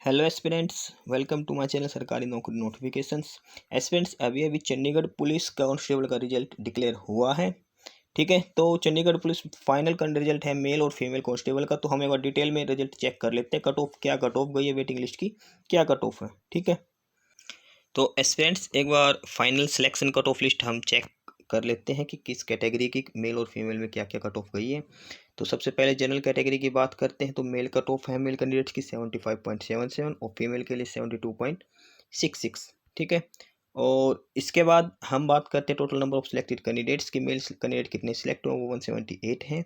Hello aspirants, welcome to my channel सरकारी नौकरी notifications. Aspirants, अभी अभी चंडीगढ़ पुलिस कांस्टेबल का रिजल्ट डिक्लेयर हुआ है। ठीक है, तो चंडीगढ़ पुलिस फाइनल का रिजल्ट है मेल और फीमेल कांस्टेबल का। तो हम एक बार डिटेल में रिजल्ट चेक कर लेते हैं। कट ऑफ गई है वेटिंग लिस्ट की, क्या कट ऑफ है। ठीक है, तो एस्पिरेंट्स एक बार final selection cut off list हम चेक कर लेते हैं कि किस कैटेगरी की मेल और फीमेल में क्या क्या कट ऑफ गई है। तो सबसे पहले जनरल कैटेगरी की बात करते हैं। तो मेल कट ऑफ है मेल कैंडिडेट्स की 75.77 और फीमेल के लिए 72.66। ठीक है, और इसके बाद हम बात करते हैं total number of selected candidates की। मेल कैंडिडेट कितने सिलेक्ट हुए, वो 178 हैं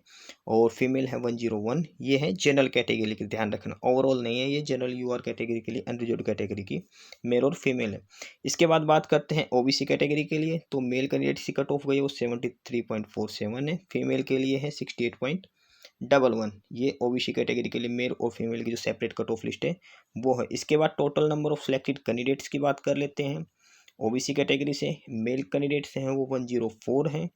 और फीमेल है 101। ये है जनरल कैटेगरी की, ध्यान रखना, ओवरऑल नहीं है ये, जनरल यूआर कैटेगरी के लिए, अनरिजर्व्ड कैटेगरी की मेल और फीमेल है। इसके बाद बात करते हैं ओबीसी कैटेगरी के लिए। तो मेल कैंडिडेट की कट ऑफ गई है वो 73.47 है, फीमेल के लिए है 68.11। ये ओबीसी कैटेगरी के लिए मेल और फीमेल की जो सेपरेट कट ऑफ लिस्ट है वो है। इसके बाद total number of selected candidates की बात कर लेते हैं। ओबीसी कैटेगरी से मेल कैंडिडेट्स हैं वो 104 हैं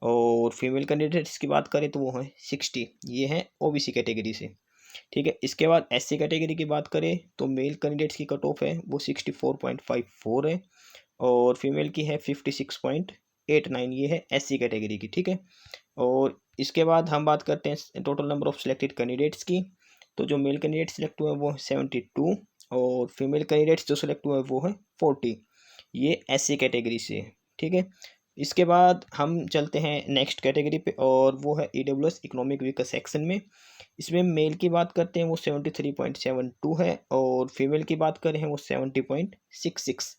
और फीमेल कैंडिडेट्स की बात करें तो वो है 60। ये है ओबीसी कैटेगरी से। ठीक है, इसके बाद एससी कैटेगरी की बात करें तो मेल कैंडिडेट्स की कट ऑफ है वो 64.54 है और फीमेल की है 56.89। ये है एससी कैटेगरी की। ठीक है, और इसके बाद हम बात करते हैं total number of selected candidates की। तो जो मेल कैंडिडेट सिलेक्ट हुए वो 72 और फीमेल कैंडिडेट्स जो सिलेक्ट हुए वो है 40। ये एससी कैटेगरी से। ठीक है, इसके बाद हम चलते हैं नेक्स्ट कैटेगरी पे और वो है ईडब्ल्यूएस इकोनॉमिक वीकर सेक्शन में। इसमें मेल की बात करते हैं वो 73.72 है और फीमेल की बात करें वो 70.66।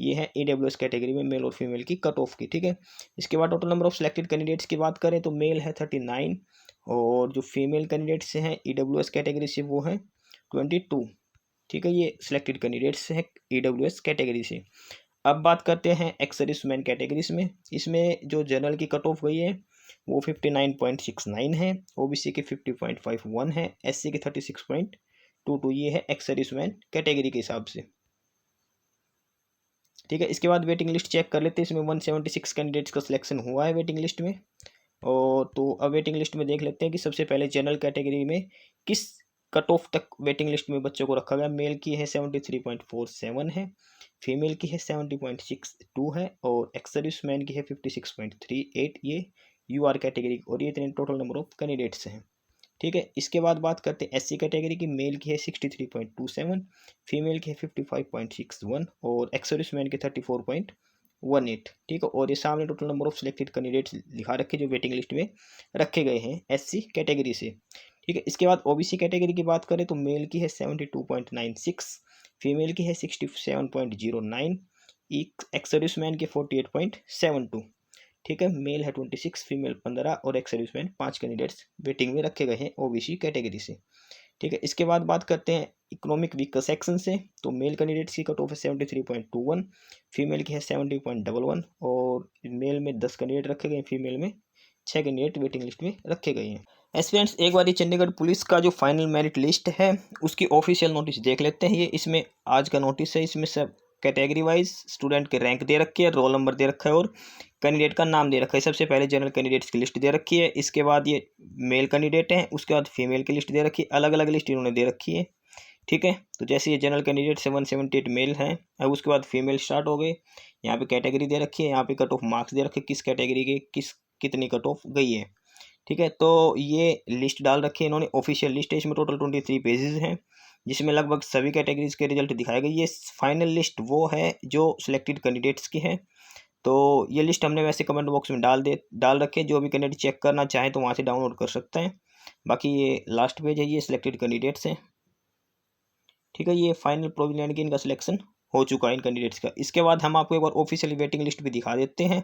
ये है ईडब्ल्यूएस कैटेगरी में मेल और फीमेल की कट ऑफ की। ठीक है, इसके बाद total number of selected candidates की बात करें तो मेल है 39 और जो फीमेल कैंडिडेट्स हैं ईडब्ल्यूएस कैटेगरी से वो है 22। ठीक है, ये सिलेक्टेड कैंडिडेट्स हैं ईडब्ल्यूएस कैटेगरी से। अब बात करते हैं एक्स सर्विसमैन कैटेगरीज में। इसमें जो जनरल की कट ऑफ गई है वो 59.69 है, ओबीसी की 50.51 है, एससी की 36.22। ये है एक्स सर्विसमैन कैटेगरी के हिसाब से। ठीक है, इसके बाद वेटिंग लिस्ट चेक कर लेते हैं। इसमें 176 कैंडिडेट्स का सिलेक्शन हुआ है वेटिंग लिस्ट में। और तो अब वेटिंग लिस्ट में देख लेते हैं कि सबसे पहले जनरल कैटेगरी में किस कट ऑफ तक वेटिंग लिस्ट में बच्चों को रखा गया। मेल की है 73.47 है, फीमेल की है 70.62 है और एक्स सर्विसमैन की है 56.38। ये यूआर कैटेगरी और ये इतने टोटल नंबर ऑफ कैंडिडेट्स हैं। ठीक है, इसके बाद बात करते हैं एससी कैटेगरी की। मेल की है 63.27, फीमेल की है 55.61 और एक्स सर्विसमैन की 34.18। ठीक है, और ये सामने total number of selected candidates लिखा रखे जो वेटिंग लिस्ट में रखे गए हैं एससी कैटेगरी से। ठीक है, इसके बाद ओबीसी कैटेगरी की बात करें तो मेल की है 72.96, फीमेल की है 67.09, एक्स सर्विसमैन की 48.72। ठीक है, मेल है 26, फीमेल 15 और एक्स सर्विसमैन 5 कैंडिडेट्स वेटिंग में रखे गए हैं ओबीसी कैटेगरी से। ठीक है, इसके बाद बात करते हैं इकोनॉमिक वीकर सेक्शन से। तो मेल कैंडिडेट्स की कट ऑफ है 73.21, फीमेल की है 70.11 और मेल में 10 कैंडिडेट रखे गए हैं, फीमेल में 6 कैंडिडेट वेटिंग लिस्ट में रखे गए हैं। एस्पिरेंट्स, एक बार ये चंडीगढ़ पुलिस का जो फाइनल मेरिट लिस्ट है उसकी ऑफिशियल नोटिस देख लेते हैं। ये इसमें आज का नोटिस है। इसमें सब कैटेगरी वाइज स्टूडेंट के रैंक दे रखे है, रोल नंबर दे रखा है और कैंडिडेट का नाम दे रखा है। सबसे पहले जनरल कैंडिडेट्स की लिस्ट दे रखी है, इसके बाद ये मेल कैंडिडेट हैं, उसके बाद फीमेल की लिस्ट दे रखी है, अलग अलग लिस्ट इन्होंने दे रखी है। ठीक है, तो जैसे ये जनरल कैंडिडेट 178 मेल हैं, अब उसके बाद फीमेल स्टार्ट हो गए। यहाँ पे कैटेगरी दे रखी है, यहाँ पे कट ऑफ मार्क्स दे रखे किस कैटेगरी के कितनी कट ऑफ गई है। ठीक है, तो ये लिस्ट डाल रखी है इन्होंने, ऑफिशियल लिस्ट है। इसमें टोटल 23 पेजेस हैं जिसमें लगभग सभी कैटेगरीज के रिजल्ट दिखाए गए। ये फाइनल लिस्ट वो है जो सिलेक्टेड कैंडिडेट्स की है। तो ये लिस्ट हमने वैसे कमेंट बॉक्स में डाल रखे, जो भी कैंडिडेट चेक करना चाहे तो वहाँ से डाउनलोड कर सकते हैं। बाकी ये लास्ट पेज है, ये सिलेक्टेड कैंडिडेट्स हैं। ठीक है, ये फाइनल प्रोविजन यानी कि इनका सिलेक्शन हो चुका है इन कैंडिडेट्स का। इसके बाद हम आपको एक बार ऑफिशियल वेटिंग लिस्ट भी दिखा देते हैं।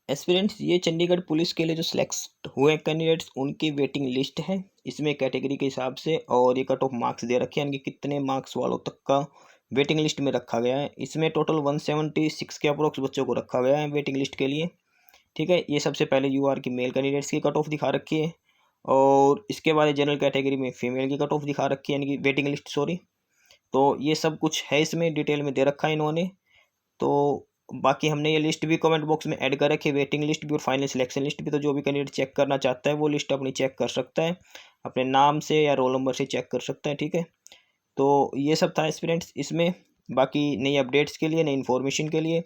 एस्पिरेंट्स, ये चंडीगढ़ पुलिस के लिए जो सिलेक्ट हुए कैंडिडेट्स उनकी वेटिंग लिस्ट है। इसमें कैटेगरी के हिसाब से और ये कट ऑफ मार्क्स दे रखे हैं, यानी कि कितने मार्क्स वालों तक का वेटिंग लिस्ट में रखा गया है। इसमें टोटल 176 के अप्रोक्स बच्चों को रखा गया है वेटिंग लिस्ट के लिए। ठीक है, ये सबसे पहले यूआर की मेल कैंडिडेट्स की कट ऑफ दिखा रखी है और इसके बाद जनरल कैटेगरी में फीमेल की कट ऑफ दिखा रखी है, यानी कि वेटिंग लिस्ट, सॉरी। तो ये सब कुछ है इसमें डिटेल में दे रखा है इन्होंने। तो बाकी हमने ये लिस्ट भी कमेंट बॉक्स में ऐड कर रखी है, वेटिंग लिस्ट भी और फाइनल सिलेक्शन लिस्ट भी। तो जो भी कैंडिडेट चेक करना चाहता है वो लिस्ट अपनी चेक कर सकता है, अपने नाम से या रोल नंबर से चेक कर सकता है। ठीक है, तो ये सब था स्टूडेंट्स इसमें। बाकी नई अपडेट्स के लिए, नई इन्फॉर्मेशन के लिए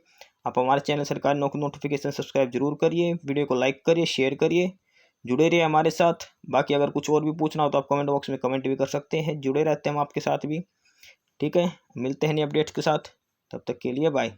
आप हमारे चैनल सरकारी नौकरी नोटिफिकेशन सब्सक्राइब जरूर करिए, वीडियो को लाइक करिए, शेयर करिए, जुड़े रहिए हमारे साथ। बाकी अगर कुछ और भी पूछना हो तो आप कमेंट बॉक्स में कमेंट भी कर सकते हैं, जुड़े रहते हैं हम आपके साथ भी। ठीक है, मिलते हैं नई अपडेट्स के साथ, तब तक के लिए बाय।